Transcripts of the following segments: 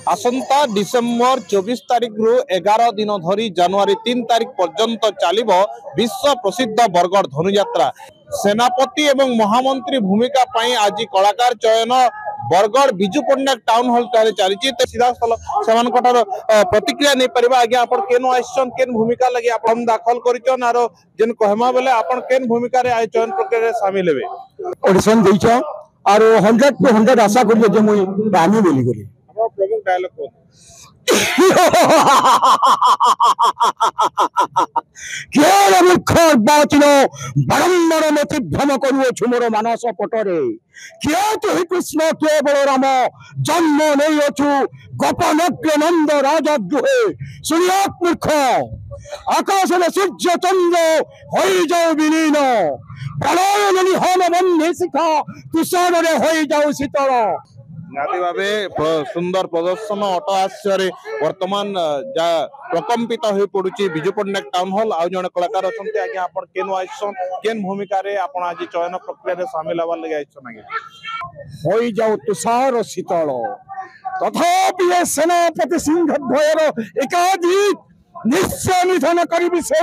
आसंता December 24 तारिख रु 11 दिन धरी जनवरी 3 तारिख पर्यंत चलिबो विश्व प्रसिद्ध बरगढ़ धनुयात्रा। सेनापति एवं महामंत्री भूमिका पाई आज कलाकार चयन बरगढ़ बिजू पट्टनायक टाउन हॉल चली सीधा स्थल से प्रतिक्रिया नहीं पार। आज्ञा आप केन आसन केन भूमिका लगे आप दाखल कर आर जेन कहमा बेले आप केन भूमिका रे चयन प्रक्रिया शामिल हेबे ऑडिशन देइछो आरो 100 टू 100 आशा करियो जे मुई पानी बोली करी प्रमुख डायलॉग को केवल मुखर बाचिनो बरम्बर मति भ्रम करुओ मोर मानस पटरे किए तु कृष्ण के बलराम जन्म नहीं अछु गोपनग्र नंद राजा गृहे सुनियात मूर्ख आकाश में सूर्य चंद्र हो जाओ विलीन प्रलय निहन बन्ही शिखा तुषार हो जाओ शीतल। निहाती भावे सुंदर प्रदर्शन अटहास्य वर्तमान जा प्रकम्पित हो पड़ुची बिजू पट्टनायक टाउन हॉल आउ जने कलाकार अच्छा आज्ञा आप केन आइसन केन भूमिका रे आप आज चयन प्रक्रिया सामिल हबार लगे आइसन आज्ञा हो जाओ तुषार शीतल तथापि सेनापति सिंहद्वयर एकाधिक निश्चय निधन करी से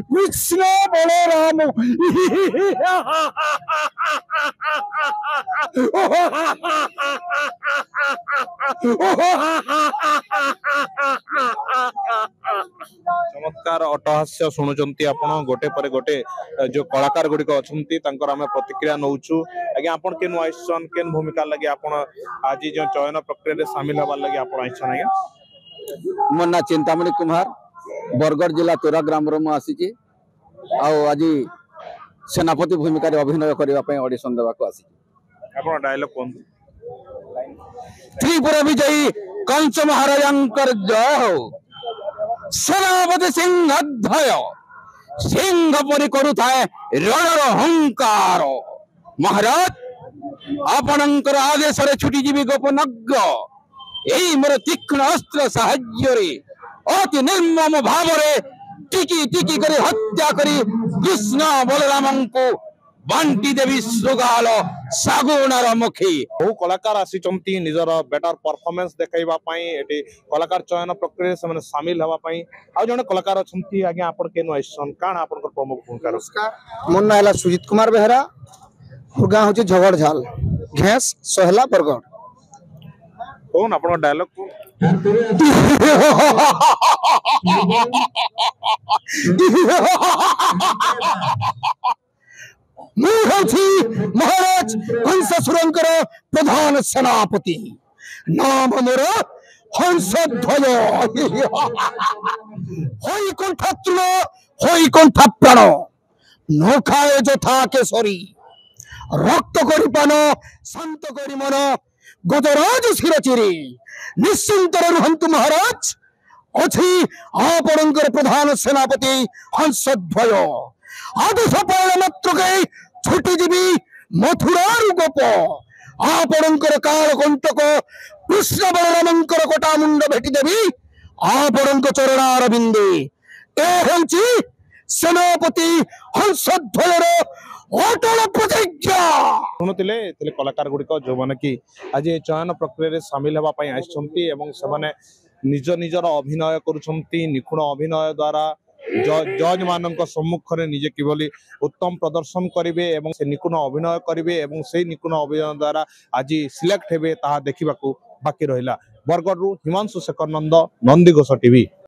कृष्ण बलराम चमत्कार अटहास्य शुणुचंती आपण गोटे पर गोटे जो कलाकार गुड़िक अच्छा आम प्रतिक्रिया नौचु। आज्ञा आप केन आइसन केन भूमिका लगे आप आज जो चयन प्रक्रिया सामिल हबार लगे आप आइसन आज्ञा मोर ना चिंतामणि कुमार बरगढ़ जिला तोरा ग्राम आसी आज सेनापति भूमिका अभिनय करने ऑडिशन देवाक आप डायलॉग कौन त्रिपुरा विजयी कंस महाराज जय हो सेनापति सिंहध्वय सिंह परी करुए रणर हंकार महाराज आपणकर आदेश छुटीजी गोपनग्र यही मोर तीक्ष्ण अस्त्र साहाय्य अति निर्मम भाव टिकी टिकी करी हत्या करी कृष्ण बलराम को बांटी देवी सुगाल सागुणार मुखी बहु कलाकार आसी निजर बेटर परफॉर्मेंस देखैबा पई एटी कलाकार चयन प्रक्रिया से सामिल हवा पई आ जने कलाकार अछंती आज्ञा आपन केनो आइसन कान आपन प्रमुख भूमिका नमस्कार मोर ना सुजीत कुमार बेहरा गाँव होचे झगड़झाल घेस सोहला बरगढ़ कौन आपन डायलॉग को महाराज हंससुरंकर प्रधान सेनापति नाम मोर हंसध्वज होई कंठ तृण होई कंठ प्राण न खाए यथा केसरी रक्त करी पान शांत करी मन गजराज शिरचिरी निश्चिंत रुहंतु महाराज अच्छी आपणकर प्रधान सेनापति हंसध्वज आदेश पालन मात्र छुटीजीवी मथुरार गोप आपणकर कालकंटक कृष्ण बलरामंकर कटा मुंड भेटिदेवी आपणक चरणार बिंदे ए सेनापति हंसध्वजर अटल प्रतिज्ञा शुणुले कलाकार गुड़िक जो मैंने कि आज चयन प्रक्रिया सामिल हवा आसछंती एवं से निज निजर अभिनय करुछंती निखुण अभिनय द्वारा जज मान सम्मुख में निजे किभली उत्तम प्रदर्शन करेंगे एवं से निपुण अभिनय करेंगे एवं से निपुण अभिनय द्वारा आज सिलेक्ट हेबे ताहा देखिबाकू बाकी रहिला। बरगढ़ हिमांशु शेखर नंद नंदीघोष टीवी।